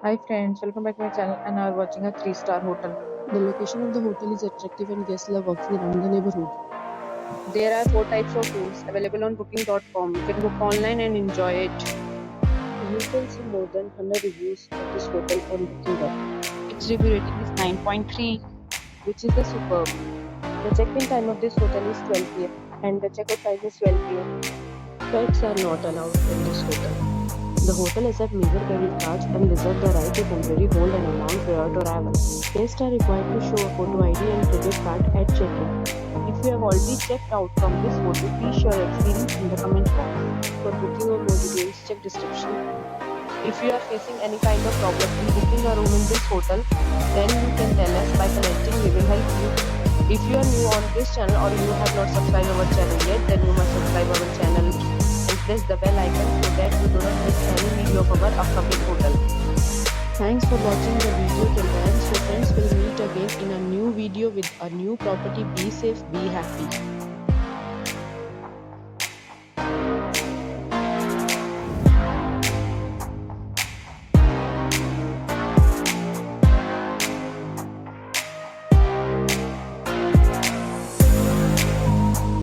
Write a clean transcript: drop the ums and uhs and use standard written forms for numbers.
Hi friends, welcome back to my channel and now we're watching a 3-star hotel. The location of the hotel is attractive and guests love walking around the neighborhood. There are 4 types of rooms available on booking.com. You can book online and enjoy it. You can see more than 100 reviews of this hotel on Booking.com, Its review rating is 9.3, which is the superb. The check-in time of this hotel is 12 p.m. and the check-out time is 12 p.m. Pets are not allowed in this hotel. The hotel accepts major credit cards and reserves the right to temporarily hold an amount prior to arrival. Guests are required to show a photo ID and credit card at check-in. If you have already checked out from this hotel, please share your experience in the comment box. For booking or more details, check description. If you are facing any kind of problem in booking a room in this hotel, then you can tell us by connecting. We will help you. If you are new on this channel or you have not subscribed our channel yet, then you must subscribe our channel and press the bell icon so that you do not miss any video of our upcoming hotel. Thanks for watching the video till the end. So friends, will meet again in a new video with a new property. Be safe, be happy.